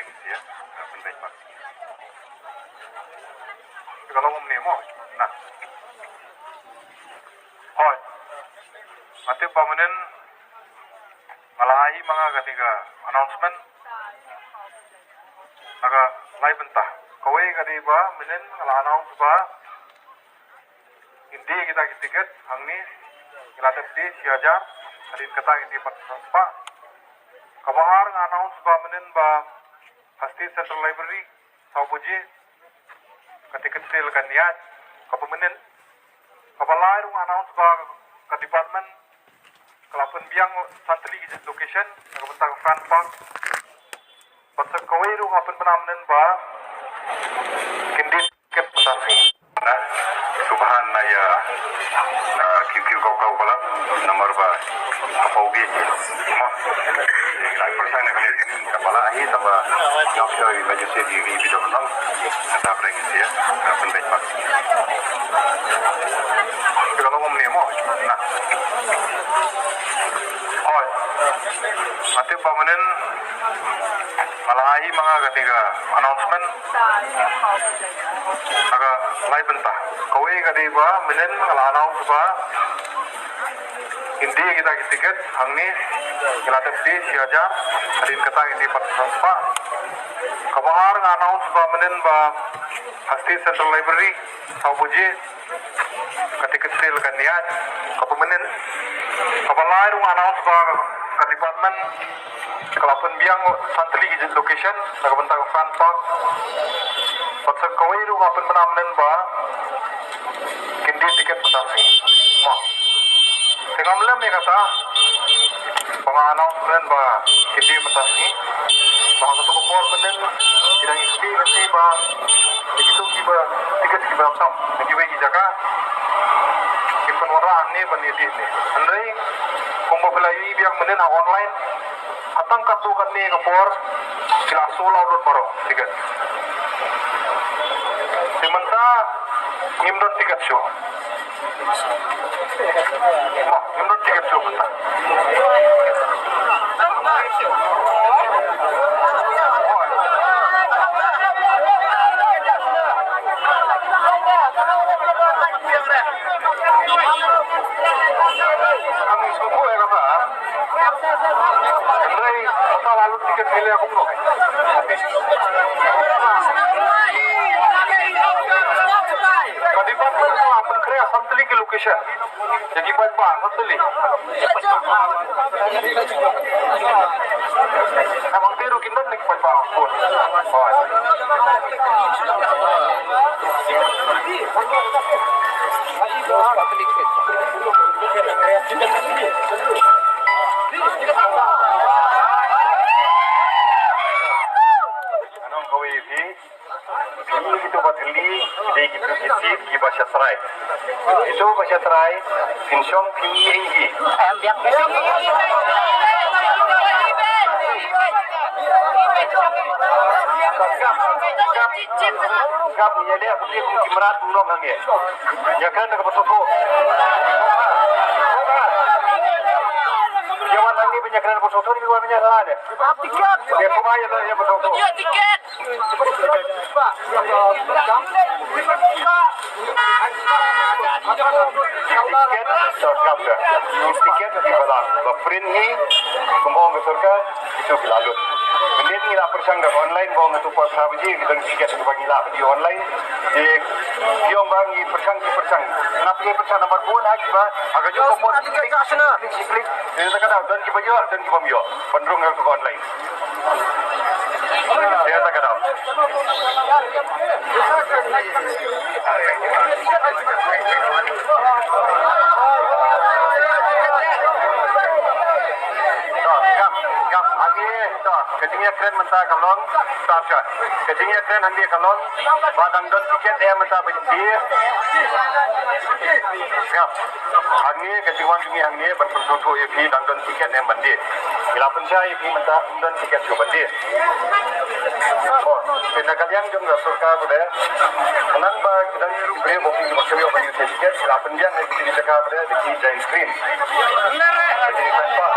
ya, penting pak. Kalau ngomong nemo, nah, oh, mati pamanen malahi mga ketiga announcement, naga live entah. Kawai kadi ba, menen ngalah announce ba, hindi kita tiket, ang ni, kilatip di siajar, hadin kata hindi pa. Kabahar nga announce ba menen ba, Hasti Central Library, Saupuji, katiket sale kaniyat, kapamenen, kabalay rung announce ba ka department, kalapun biang santri location, nagabentang front park, patsa kawai rung apan penamanen ba, hindi tiket pasasi. Nah, subhan na ya, na QQ kau pala, nomor ba, kapau bi, persen nak ini kepala ahi, tapi nak saya emergency di video menang, ada break ya, penting pak. Kalau ngomong nemo, nah, oh, mati pamanen malahi mga ketiga announcement, naga live entah. Kawai kadi ba, menen ngalah announce ba, hindi kita tiket, ang ni, kilatip di siajar, hadin kata hindi pa. Kabahar nga announce ba menen ba, Hasti Central Library, Saupuji, katiket sale kaniyat, kapamenen, kabalay rung announce ba ka department, kalapun biang santri location, nagabentang front park, patsa kawai rung apan penamanen ba, hindi tiket pasasi. Tengah malam ni kata, pang-announcement ba, hindi pasasi, baka ketukupor benden, tidak ispi nanti ba, begitu kiba, tiket kiba sam, nagiway kijaka, kipan waraan ni paniti ni. Andai, kung mapalayi biang menen ha online, atang katukan ni kapor, kila sula ulun baro, tiket. Simanta, ngimdon tiket show. Ngimdon tiket show kita. Kami suku ya kata, Andai, kata lalu tiket milih aku belum. Department ko apan kaya santli ke location. Jadi ba santli. Amang tiru kindan nek ba pun. Anong kawai itu batili di kita di bahasa Serai. Itu bahasa Serai, Finsyong Tinggi. Kap ni dia aku pergi kimerat belum lagi. Ya kan dekat Soko. Jawan lagi penyakitan Soko ni luar banyak salah dia. Tiket. Dia pemain dia Soko. Ya tiket. Tiket di balang. Print ni kumpul ke surga itu bilalut. Menit ni lah persang dah online bawa ngatu pas sahaja kita tiket tu bagi lah di online. Dia orang ni persang. Nak pergi persang nombor 2 lagi bah. Agak jauh kompor klik kat sana. Klik. Dia kata dan kita jual dan kita ambil. Pendrung yang tu online. Dia tak kata. Ketinggian keren mentah kalong, stasiun. Ketinggian keren handi kalong, badang don tiket mentah berhenti. Ya, hangi ketinggian tinggi hangi berpersoto EP dan don tiket berhenti. Bila penca EP mentah don tiket juga berhenti. Oh, kena kalian juga surga pada. Kenapa kita beri booking macam ni beri tiket? Bila penca yang kita jaga pada di giant screen. Jadi tanpa